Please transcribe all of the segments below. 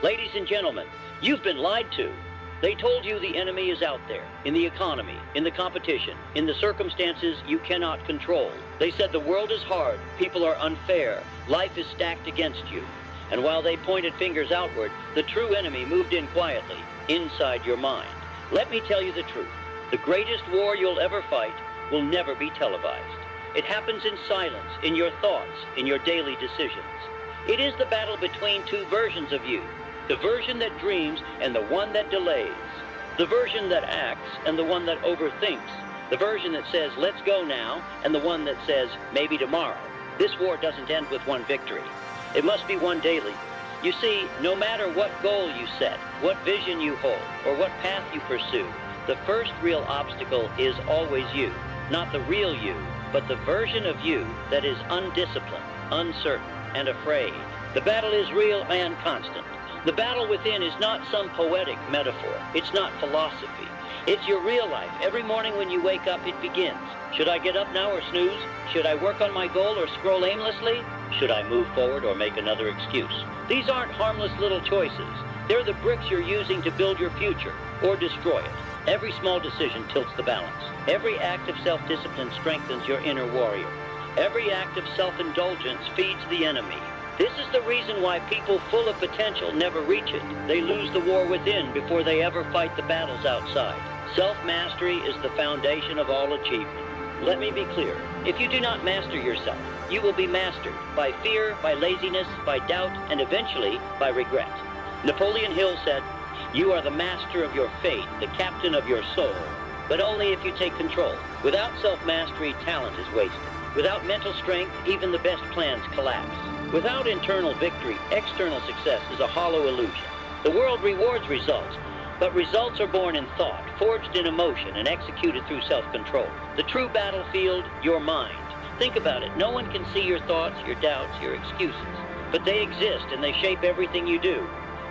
Ladies and gentlemen, you've been lied to. They told you the enemy is out there, in the economy, in the competition, in the circumstances you cannot control. They said the world is hard, people are unfair, life is stacked against you. And while they pointed fingers outward, the true enemy moved in quietly, inside your mind. Let me tell you the truth. The greatest war you'll ever fight will never be televised. It happens in silence, in your thoughts, in your daily decisions. It is the battle between two versions of you. The version that dreams and the one that delays. The version that acts and the one that overthinks. The version that says, let's go now, and the one that says, maybe tomorrow. This war doesn't end with one victory. It must be won daily. You see, no matter what goal you set, what vision you hold, or what path you pursue, the first real obstacle is always you. Not the real you, but the version of you that is undisciplined, uncertain, and afraid. The battle is real and constant. The battle within is not some poetic metaphor. It's not philosophy. It's your real life. Every morning when you wake up, it begins. Should I get up now or snooze? Should I work on my goal or scroll aimlessly? Should I move forward or make another excuse? These aren't harmless little choices. They're the bricks you're using to build your future or destroy it. Every small decision tilts the balance. Every act of self-discipline strengthens your inner warrior. Every act of self-indulgence feeds the enemy. This is the reason why people full of potential never reach it. They lose the war within before they ever fight the battles outside. Self-mastery is the foundation of all achievement. Let me be clear. If you do not master yourself, you will be mastered by fear, by laziness, by doubt, and eventually by regret. Napoleon Hill said, "You are the master of your fate, the captain of your soul, but only if you take control. Without self-mastery, talent is wasted. Without mental strength, even the best plans collapse. Without internal victory, external success is a hollow illusion. The world rewards results, but results are born in thought, forged in emotion, and executed through self-control. The true battlefield, your mind. Think about it. No one can see your thoughts, your doubts, your excuses, but they exist and they shape everything you do.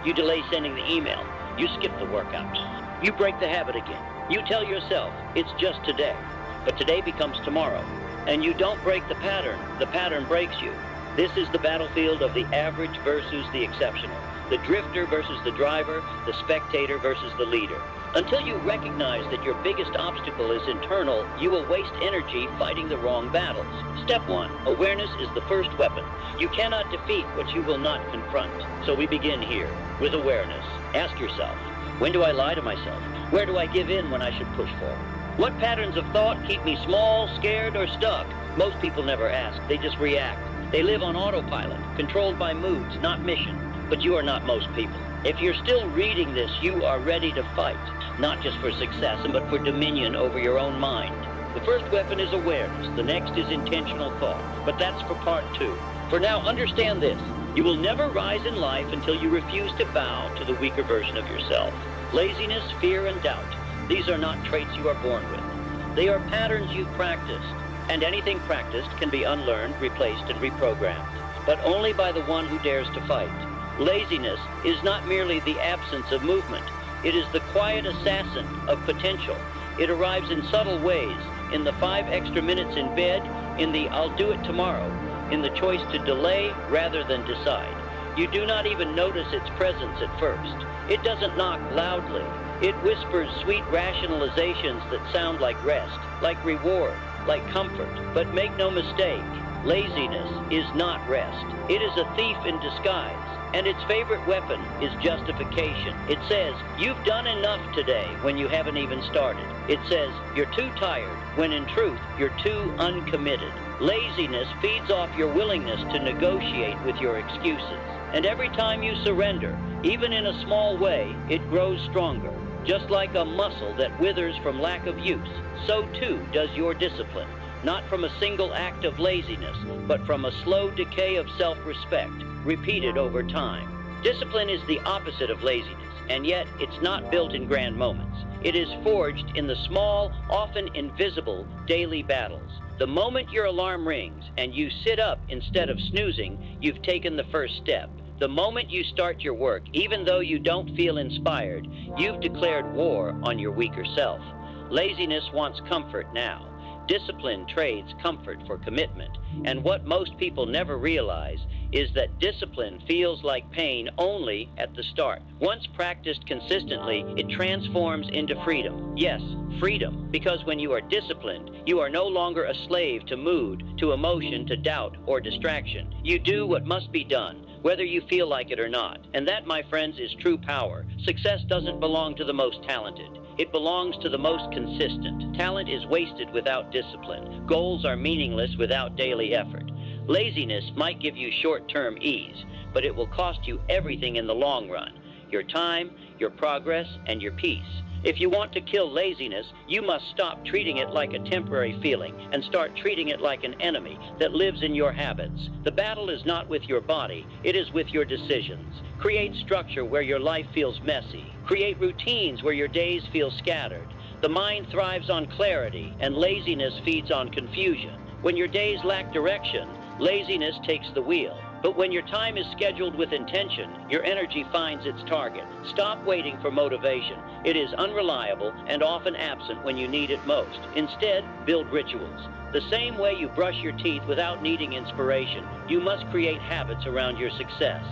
You delay sending the email. You skip the workouts. You break the habit again. You tell yourself, it's just today, but today becomes tomorrow. And you don't break the pattern breaks you. This is the battlefield of the average versus the exceptional, the drifter versus the driver, the spectator versus the leader. Until you recognize that your biggest obstacle is internal, you will waste energy fighting the wrong battles. Step 1, awareness is the first weapon. You cannot defeat what you will not confront. So we begin here, with awareness. Ask yourself, when do I lie to myself? Where do I give in when I should push forward? What patterns of thought keep me small, scared, or stuck? Most people never ask, they just react. They live on autopilot, controlled by moods, not mission. But you are not most people. If you're still reading this, you are ready to fight, not just for success, but for dominion over your own mind. The first weapon is awareness. The next is intentional thought. But that's for part 2. For now, understand this. You will never rise in life until you refuse to bow to the weaker version of yourself. Laziness, fear, and doubt. These are not traits you are born with. They are patterns you've practiced. And anything practiced can be unlearned, replaced, and reprogrammed. But only by the one who dares to fight. Laziness is not merely the absence of movement. It is the quiet assassin of potential. It arrives in subtle ways, in the 5 extra minutes in bed, in the I'll do it tomorrow, in the choice to delay rather than decide. You do not even notice its presence at first. It doesn't knock loudly. It whispers sweet rationalizations that sound like rest, like reward, like comfort. But make no mistake, laziness is not rest. It is a thief in disguise. And its favorite weapon is justification. It says, you've done enough today when you haven't even started. It says, you're too tired when in truth, you're too uncommitted. Laziness feeds off your willingness to negotiate with your excuses. And every time you surrender, even in a small way, it grows stronger. Just like a muscle that withers from lack of use, so too does your discipline. Not from a single act of laziness, but from a slow decay of self-respect, repeated over time. Discipline is the opposite of laziness, and yet it's not built in grand moments. It is forged in the small, often invisible, daily battles. The moment your alarm rings and you sit up instead of snoozing, you've taken the first step. The moment you start your work, even though you don't feel inspired, you've declared war on your weaker self. Laziness wants comfort now. Discipline trades comfort for commitment, and what most people never realize is that discipline feels like pain only at the start. Once practiced consistently, it transforms into freedom. Yes, freedom, because when you are disciplined, you are no longer a slave to mood, to emotion, to doubt, or distraction. You do what must be done, whether you feel like it or not. And that, my friends, is true power. Success doesn't belong to the most talented. It belongs to the most consistent. Talent is wasted without discipline. Goals are meaningless without daily effort. Laziness might give you short-term ease, but it will cost you everything in the long run. Your time, your progress, and your peace. If you want to kill laziness, you must stop treating it like a temporary feeling and start treating it like an enemy that lives in your habits. The battle is not with your body, it is with your decisions. Create structure where your life feels messy. Create routines where your days feel scattered. The mind thrives on clarity, and laziness feeds on confusion. When your days lack direction, laziness takes the wheel. But when your time is scheduled with intention, your energy finds its target. Stop waiting for motivation. It is unreliable and often absent when you need it most. Instead, build rituals. The same way you brush your teeth without needing inspiration, you must create habits around your success.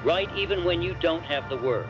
Write even when you don't have the words.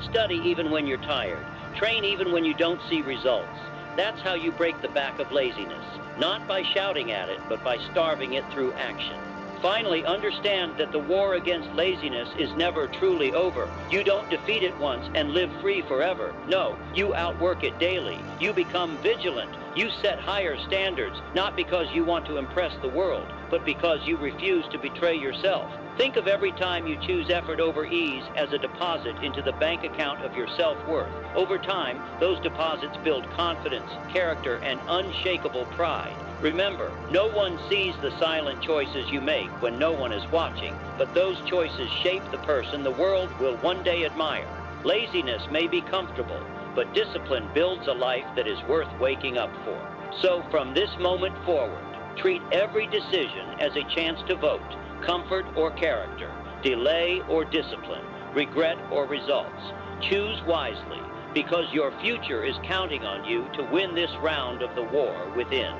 Study even when you're tired. Train even when you don't see results. That's how you break the back of laziness. Not by shouting at it, but by starving it through action. Finally, understand that the war against laziness is never truly over. You don't defeat it once and live free forever. No, you outwork it daily. You become vigilant. You set higher standards, not because you want to impress the world, but because you refuse to betray yourself. Think of every time you choose effort over ease as a deposit into the bank account of your self-worth. Over time, those deposits build confidence, character, and unshakable pride. Remember, no one sees the silent choices you make when no one is watching, but those choices shape the person the world will one day admire. Laziness may be comfortable, but discipline builds a life that is worth waking up for. So from this moment forward, treat every decision as a chance to vote, comfort or character, delay or discipline, regret or results. Choose wisely, because your future is counting on you to win this round of the war within.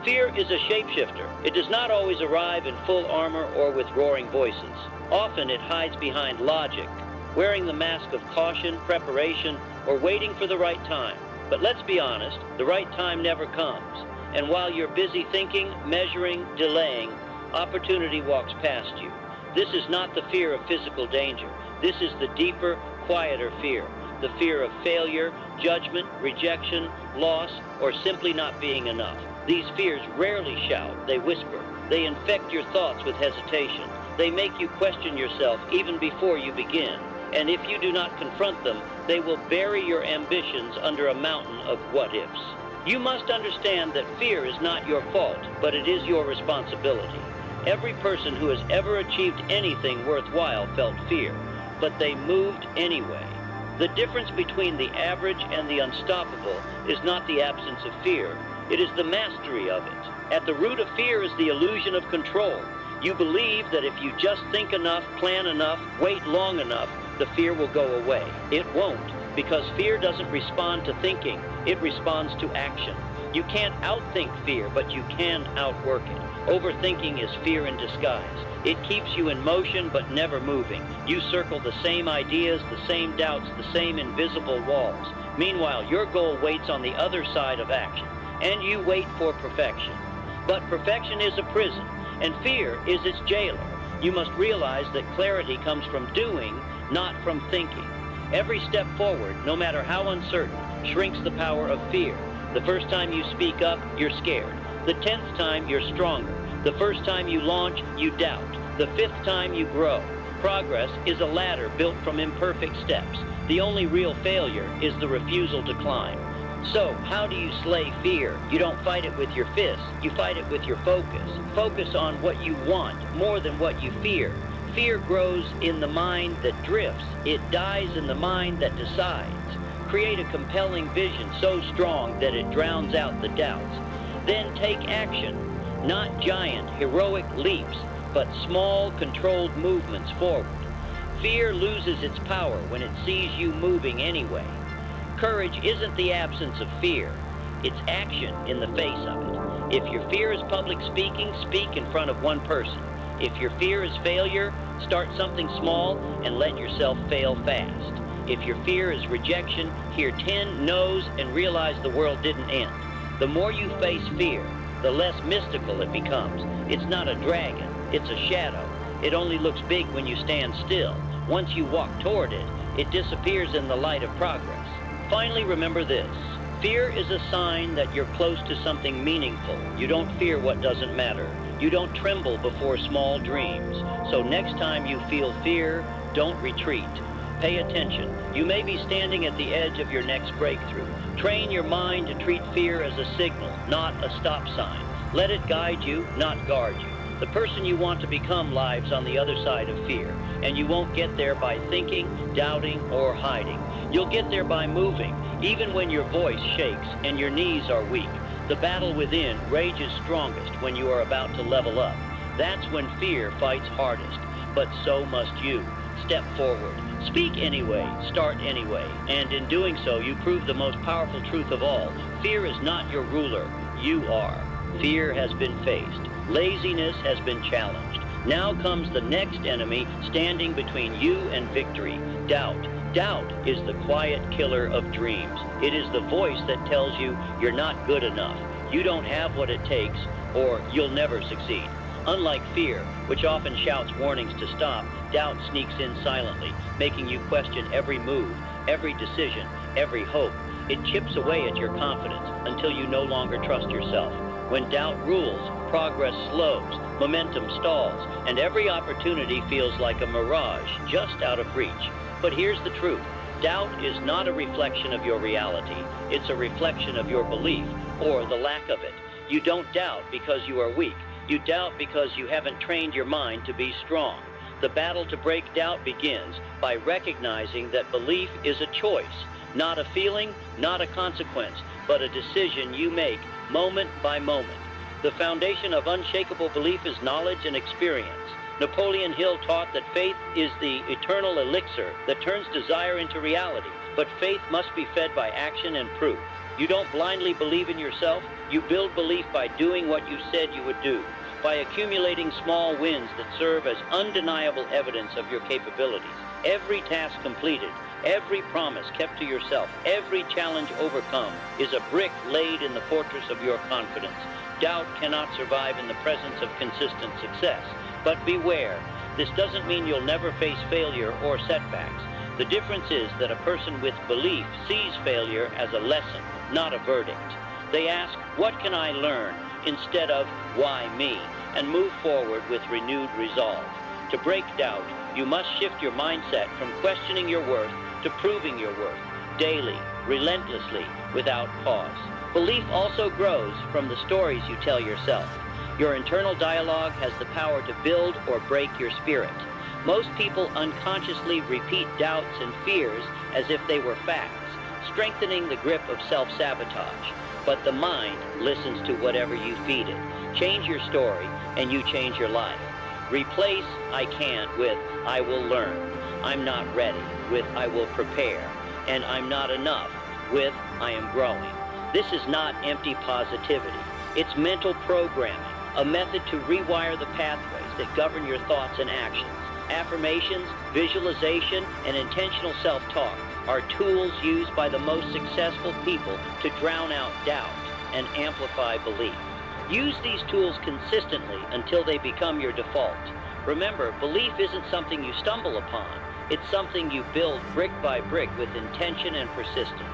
Fear is a shapeshifter. It does not always arrive in full armor or with roaring voices. Often it hides behind logic, wearing the mask of caution, preparation, or waiting for the right time. But let's be honest, the right time never comes. And while you're busy thinking, measuring, delaying, opportunity walks past you. This is not the fear of physical danger. This is the deeper, quieter fear. The fear of failure, judgment, rejection, loss, or simply not being enough. These fears rarely shout, they whisper. They infect your thoughts with hesitation. They make you question yourself even before you begin. And if you do not confront them, they will bury your ambitions under a mountain of what-ifs. You must understand that fear is not your fault, but it is your responsibility. Every person who has ever achieved anything worthwhile felt fear, but they moved anyway. The difference between the average and the unstoppable is not the absence of fear. It is the mastery of it. At the root of fear is the illusion of control. You believe that if you just think enough, plan enough, wait long enough, the fear will go away. It won't, because fear doesn't respond to thinking. It responds to action. You can't outthink fear, but you can outwork it. Overthinking is fear in disguise. It keeps you in motion but never moving. You circle the same ideas, the same doubts, the same invisible walls. Meanwhile, your goal waits on the other side of action, and you wait for perfection. But perfection is a prison, and fear is its jailer. You must realize that clarity comes from doing, not from thinking. Every step forward, no matter how uncertain, shrinks the power of fear. The first time you speak up, you're scared. The 10th time, you're stronger. The first time you launch, you doubt. The 5th time, you grow. Progress is a ladder built from imperfect steps. The only real failure is the refusal to climb. So, how do you slay fear? You don't fight it with your fists. You fight it with your focus. Focus on what you want more than what you fear. Fear grows in the mind that drifts. It dies in the mind that decides. Create a compelling vision so strong that it drowns out the doubts. Then take action. Not giant, heroic leaps, but small, controlled movements forward. Fear loses its power when it sees you moving anyway. Courage isn't the absence of fear. It's action in the face of it. If your fear is public speaking, speak in front of one person. If your fear is failure, start something small and let yourself fail fast. If your fear is rejection, hear 10 no's and realize the world didn't end. The more you face fear, the less mystical it becomes. It's not a dragon, it's a shadow. It only looks big when you stand still. Once you walk toward it, it disappears in the light of progress. Finally, remember this. Fear is a sign that you're close to something meaningful. You don't fear what doesn't matter. You don't tremble before small dreams. So next time you feel fear, don't retreat. Pay attention. You may be standing at the edge of your next breakthrough. Train your mind to treat fear as a signal, not a stop sign. Let it guide you, not guard you. The person you want to become lives on the other side of fear, and you won't get there by thinking, doubting, or hiding. You'll get there by moving, even when your voice shakes and your knees are weak. The battle within rages strongest when you are about to level up. That's when fear fights hardest, but so must you. Step forward. Speak anyway, start anyway, and in doing so, you prove the most powerful truth of all. Fear is not your ruler, you are. Fear has been faced. Laziness has been challenged. Now comes the next enemy standing between you and victory, doubt. Doubt is the quiet killer of dreams. It is the voice that tells you you're not good enough, you don't have what it takes, or you'll never succeed. Unlike fear, which often shouts warnings to stop, doubt sneaks in silently, making you question every move, every decision, every hope. It chips away at your confidence until you no longer trust yourself. When doubt rules, progress slows, momentum stalls, and every opportunity feels like a mirage just out of reach. But here's the truth. Doubt is not a reflection of your reality. It's a reflection of your belief, or the lack of it. You don't doubt because you are weak. You doubt because you haven't trained your mind to be strong. The battle to break doubt begins by recognizing that belief is a choice, not a feeling, not a consequence, but a decision you make moment by moment. The foundation of unshakable belief is knowledge and experience. Napoleon Hill taught that faith is the eternal elixir that turns desire into reality, but faith must be fed by action and proof. You don't blindly believe in yourself, you build belief by doing what you said you would do, by accumulating small wins that serve as undeniable evidence of your capabilities. Every task completed, every promise kept to yourself, every challenge overcome is a brick laid in the fortress of your confidence. Doubt cannot survive in the presence of consistent success. But beware, this doesn't mean you'll never face failure or setbacks. The difference is that a person with belief sees failure as a lesson, not a verdict. They ask, what can I learn, instead of, why me, and move forward with renewed resolve. To break doubt, you must shift your mindset from questioning your worth to proving your worth, daily, relentlessly, without pause. Belief also grows from the stories you tell yourself. Your internal dialogue has the power to build or break your spirit. Most people unconsciously repeat doubts and fears as if they were facts, strengthening the grip of self-sabotage. But the mind listens to whatever you feed it. Change your story, and you change your life. Replace I can't with I will learn, I'm not ready with I will prepare, and I'm not enough with I am growing. This is not empty positivity. It's mental programming, a method to rewire the pathways that govern your thoughts and actions. Affirmations, visualization, and intentional self-talk are tools used by the most successful people to drown out doubt and amplify belief. Use these tools consistently until they become your default. Remember, belief isn't something you stumble upon. It's something you build brick by brick with intention and persistence.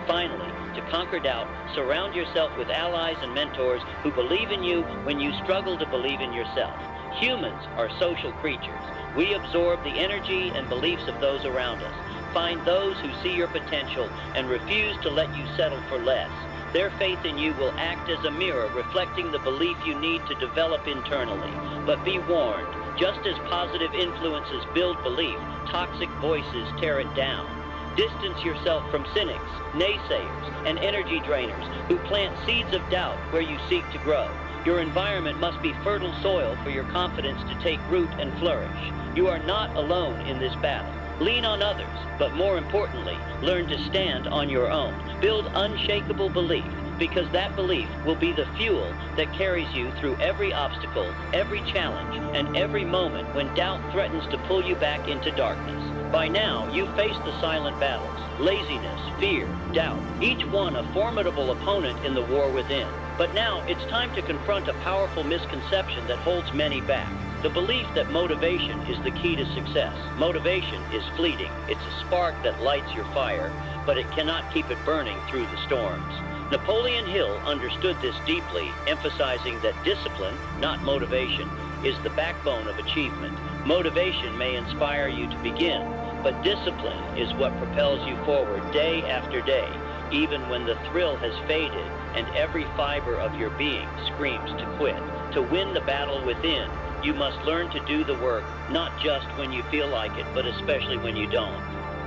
Finally, to conquer doubt, surround yourself with allies and mentors who believe in you when you struggle to believe in yourself. Humans are social creatures. We absorb the energy and beliefs of those around us. Find those who see your potential and refuse to let you settle for less. Their faith in you will act as a mirror reflecting the belief you need to develop internally. But be warned, just as positive influences build belief, toxic voices tear it down. Distance yourself from cynics, naysayers, and energy drainers who plant seeds of doubt where you seek to grow. Your environment must be fertile soil for your confidence to take root and flourish. You are not alone in this battle. Lean on others, but more importantly, learn to stand on your own. Build unshakable belief. because that belief will be the fuel that carries you through every obstacle, every challenge, and every moment when doubt threatens to pull you back into darkness. By now, you've faced the silent battles: laziness, fear, doubt, each one a formidable opponent in the war within. But now it's time to confront a powerful misconception that holds many back. The belief that motivation is the key to success. Motivation is fleeting. It's a spark that lights your fire, but it cannot keep it burning through the storms. Napoleon Hill understood this deeply, emphasizing that discipline, not motivation, is the backbone of achievement. Motivation may inspire you to begin, but discipline is what propels you forward day after day, even when the thrill has faded and every fiber of your being screams to quit. To win the battle within, you must learn to do the work, not just when you feel like it, but especially when you don't.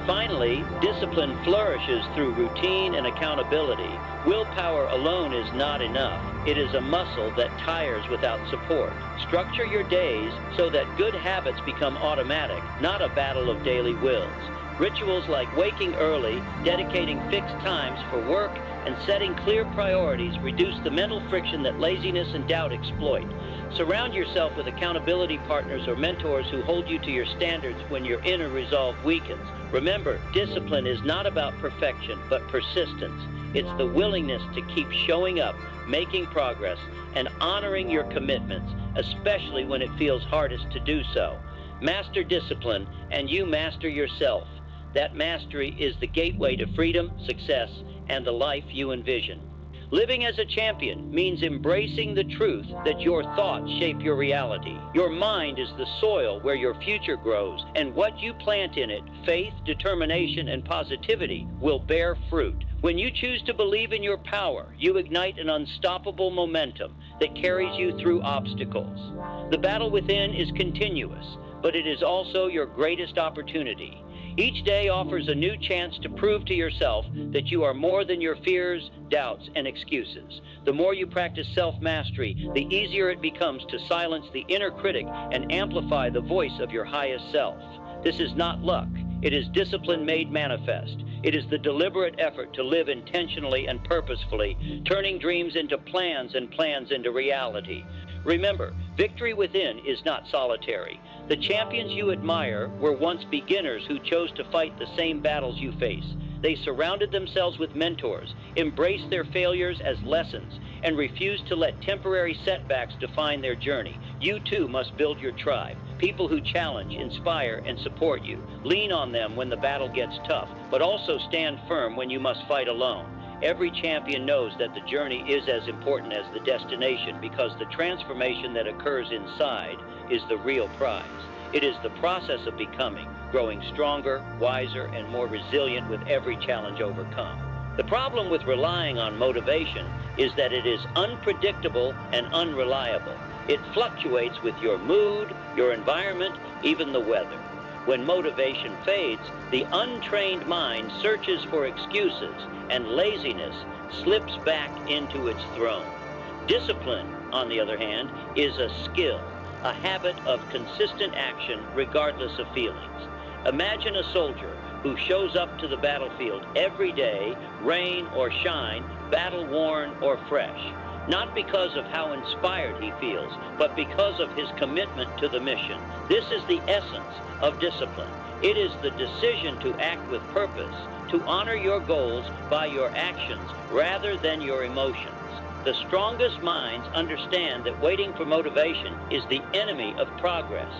Finally, discipline flourishes through routine and accountability. Willpower alone is not enough. It is a muscle that tires without support. Structure your days so that good habits become automatic, not a battle of daily wills. Rituals like waking early, dedicating fixed times for work, and setting clear priorities reduce the mental friction that laziness and doubt exploit. Surround yourself with accountability partners or mentors who hold you to your standards when your inner resolve weakens. Remember, discipline is not about perfection, but persistence. It's the willingness to keep showing up, making progress, and honoring your commitments, especially when it feels hardest to do so. Master discipline, and you master yourself. That mastery is the gateway to freedom, success, and the life you envision. Living as a champion means embracing the truth that your thoughts shape your reality. Your mind is the soil where your future grows, and what you plant in it, faith, determination, and positivity, will bear fruit. When you choose to believe in your power, you ignite an unstoppable momentum that carries you through obstacles. The battle within is continuous, but it is also your greatest opportunity. Each day offers a new chance to prove to yourself that you are more than your fears, doubts, and excuses. The more you practice self-mastery, the easier it becomes to silence the inner critic and amplify the voice of your highest self. This is not luck. It is discipline made manifest. It is the deliberate effort to live intentionally and purposefully, turning dreams into plans and plans into reality. Remember, victory within is not solitary. The champions you admire were once beginners who chose to fight the same battles you face. They surrounded themselves with mentors, embraced their failures as lessons, and refused to let temporary setbacks define their journey. You too must build your tribe. People who challenge, inspire, and support you. Lean on them when the battle gets tough, but also stand firm when you must fight alone. Every champion knows that the journey is as important as the destination, because the transformation that occurs inside is the real prize. It is the process of becoming, growing stronger, wiser, and more resilient with every challenge overcome. The problem with relying on motivation is that it is unpredictable and unreliable. It fluctuates with your mood, your environment, even the weather. When motivation fades, the untrained mind searches for excuses, and laziness slips back into its throne. Discipline, on the other hand, is a skill, a habit of consistent action regardless of feelings. Imagine a soldier who shows up to the battlefield every day, rain or shine, battle-worn or fresh, not because of how inspired he feels, but because of his commitment to the mission. This is the essence of discipline. It is the decision to act with purpose, to honor your goals by your actions rather than your emotions. The strongest minds understand that waiting for motivation is the enemy of progress.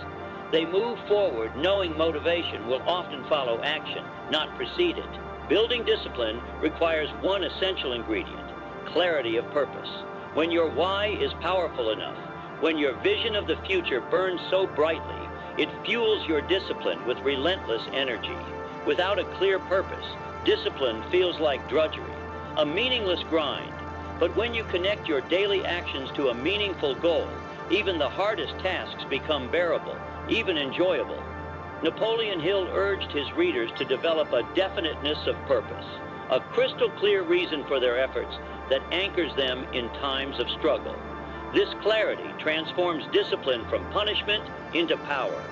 They move forward knowing motivation will often follow action, not precede it. Building discipline requires one essential ingredient: clarity of purpose. When your why is powerful enough, when your vision of the future burns so brightly, it fuels your discipline with relentless energy. Without a clear purpose, discipline feels like drudgery, a meaningless grind. But when you connect your daily actions to a meaningful goal, even the hardest tasks become bearable, even enjoyable. Napoleon Hill urged his readers to develop a definiteness of purpose, a crystal clear reason for their efforts that anchors them in times of struggle. This clarity transforms discipline from punishment into power.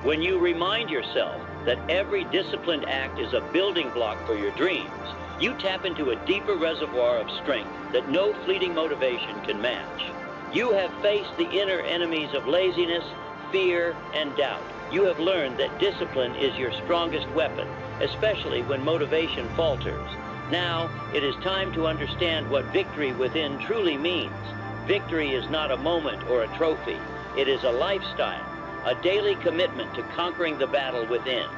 When you remind yourself that every disciplined act is a building block for your dreams, You tap into a deeper reservoir of strength that no fleeting motivation can match. You have faced the inner enemies of laziness, fear, and doubt. You have learned that discipline is your strongest weapon, especially when motivation falters. Now, it is time to understand what victory within truly means. Victory is not a moment or a trophy. It is a lifestyle, a daily commitment to conquering the battle within.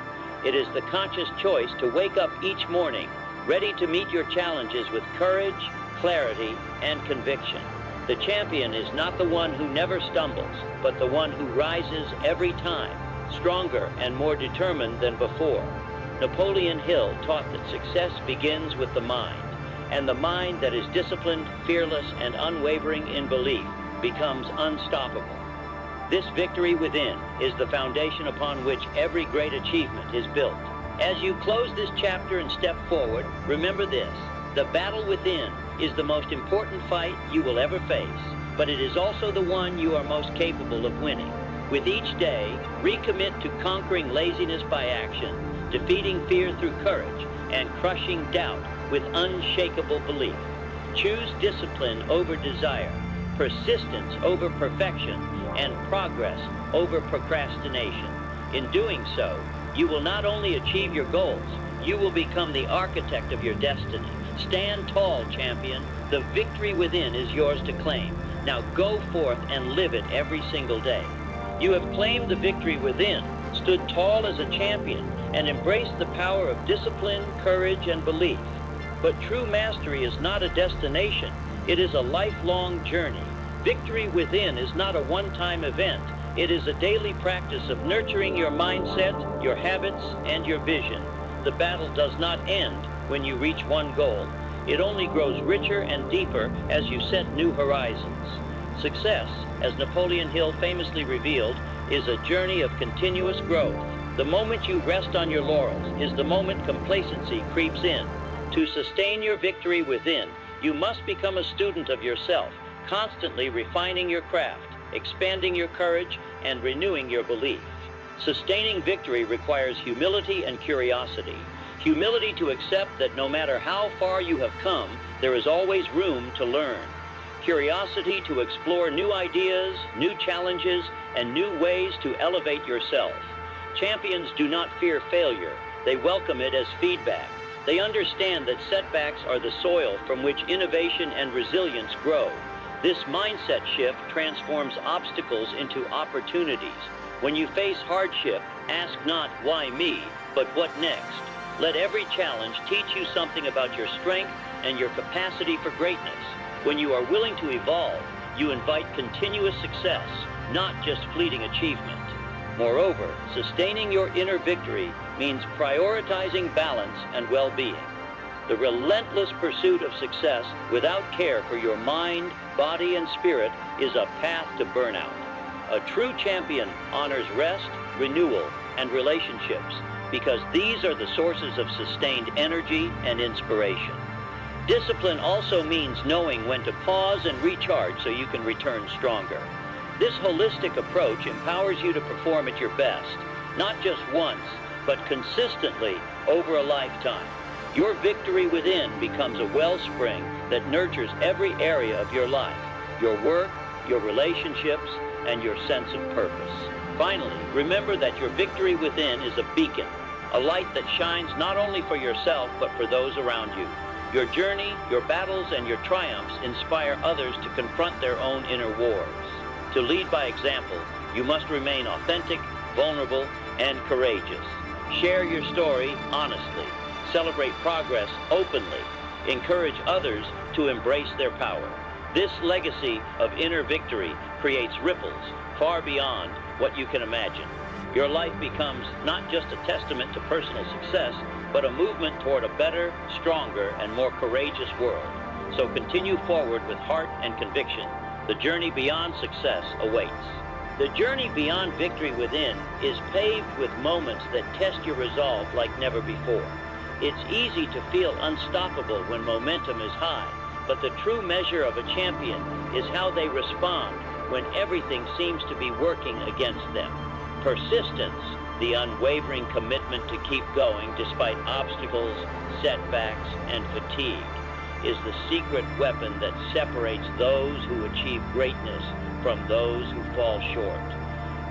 It is the conscious choice to wake up each morning, ready to meet your challenges with courage, clarity, and conviction. The champion is not the one who never stumbles, but the one who rises every time, stronger and more determined than before. Napoleon Hill taught that success begins with the mind, and the mind that is disciplined, fearless, and unwavering in belief becomes unstoppable. This victory within is the foundation upon which every great achievement is built. As you close this chapter and step forward, remember this: the battle within is the most important fight you will ever face, but it is also the one you are most capable of winning. With each day, recommit to conquering laziness by action, defeating fear through courage, and crushing doubt with unshakable belief. Choose discipline over desire, persistence over perfection, and progress over procrastination. In doing so, you will not only achieve your goals, you will become the architect of your destiny. Stand tall, champion. The victory within is yours to claim. Now go forth and live it every single day. You have claimed the victory within, stood tall as a champion, and embraced the power of discipline, courage, and belief. But true mastery is not a destination. It is a lifelong journey. Victory within is not a one-time event. It is a daily practice of nurturing your mindset, your habits, and your vision. The battle does not end when you reach one goal. It only grows richer and deeper as you set new horizons. Success, as Napoleon Hill famously revealed, is a journey of continuous growth. The moment you rest on your laurels is the moment complacency creeps in. To sustain your victory within, you must become a student of yourself, constantly refining your craft, expanding your courage, and renewing your belief. Sustaining victory requires humility and curiosity. Humility to accept that no matter how far you have come, there is always room to learn. Curiosity to explore new ideas, new challenges, and new ways to elevate yourself. Champions do not fear failure. They welcome it as feedback. They understand that setbacks are the soil from which innovation and resilience grow. This mindset shift transforms obstacles into opportunities. When you face hardship, ask not, "Why me?" but "What next?" Let every challenge teach you something about your strength and your capacity for greatness. When you are willing to evolve, you invite continuous success, not just fleeting achievement. Moreover, sustaining your inner victory means prioritizing balance and well-being. The relentless pursuit of success without care for your mind, body, and spirit is a path to burnout. A true champion honors rest, renewal, and relationships, because these are the sources of sustained energy and inspiration. Discipline also means knowing when to pause and recharge so you can return stronger. This holistic approach empowers you to perform at your best, not just once, but consistently over a lifetime. Your victory within becomes a wellspring that nurtures every area of your life, your work, your relationships, and your sense of purpose. Finally, remember that your victory within is a beacon, a light that shines not only for yourself, but for those around you. Your journey, your battles, and your triumphs inspire others to confront their own inner wars. To lead by example, you must remain authentic, vulnerable, and courageous. Share your story honestly. Celebrate progress openly. Encourage others to embrace their power. This legacy of inner victory creates ripples far beyond what you can imagine. Your life becomes not just a testament to personal success, but a movement toward a better, stronger, and more courageous world. So continue forward with heart and conviction. The journey beyond success awaits. The journey beyond victory within is paved with moments that test your resolve like never before. It's easy to feel unstoppable when momentum is high, but the true measure of a champion is how they respond when everything seems to be working against them. Persistence, The unwavering commitment to keep going despite obstacles, setbacks, and fatigue is the secret weapon that separates those who achieve greatness from those who fall short.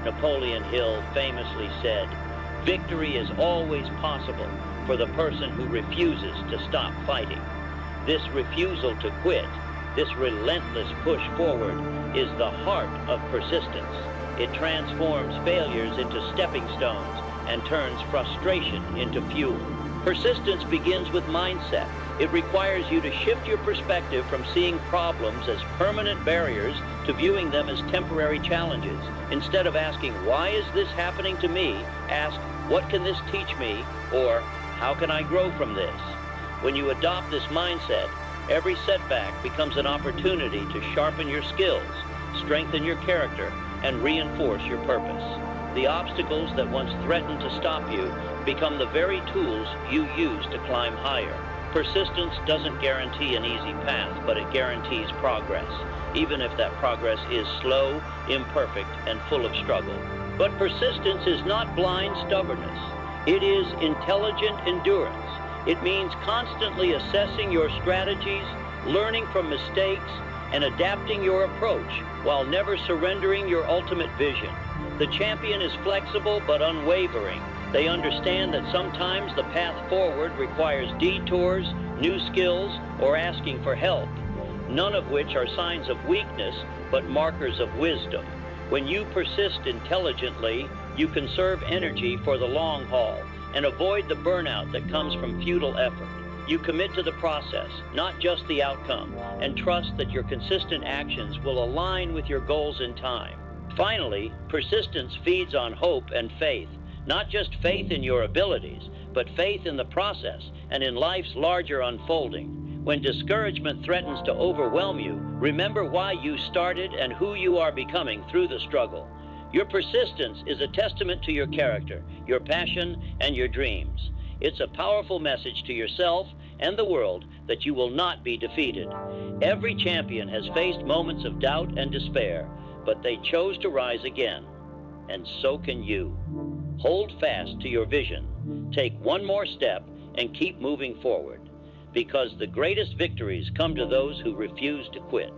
Napoleon Hill famously said, "Victory is always possible for the person who refuses to stop fighting." This refusal to quit, this relentless push forward, is the heart of persistence. It transforms failures into stepping stones and turns frustration into fuel. Persistence begins with mindset. It requires you to shift your perspective from seeing problems as permanent barriers to viewing them as temporary challenges. Instead of asking, "Why is this happening to me?" ask, "What can this teach me?" or "How can I grow from this?" When you adopt this mindset, every setback becomes an opportunity to sharpen your skills, strengthen your character, and reinforce your purpose. The obstacles that once threatened to stop you become the very tools you use to climb higher. Persistence doesn't guarantee an easy path, but it guarantees progress, even if that progress is slow, imperfect, and full of struggle. But persistence is not blind stubbornness. It is intelligent endurance. It means constantly assessing your strategies, learning from mistakes, and adapting your approach while never surrendering your ultimate vision. The champion is flexible but unwavering. They understand that sometimes the path forward requires detours, new skills, or asking for help, none of which are signs of weakness but markers of wisdom. When you persist intelligently, you conserve energy for the long haul and avoid the burnout that comes from futile effort. You commit to the process, not just the outcome, and trust that your consistent actions will align with your goals in time. Finally, persistence feeds on hope and faith, not just faith in your abilities, but faith in the process and in life's larger unfolding. When discouragement threatens to overwhelm you, remember why you started and who you are becoming through the struggle. Your persistence is a testament to your character, your passion, and your dreams. It's a powerful message to yourself and the world that you will not be defeated. Every champion has faced moments of doubt and despair, but they chose to rise again. And so can you. Hold fast to your vision, take one more step, and keep moving forward, because the greatest victories come to those who refuse to quit.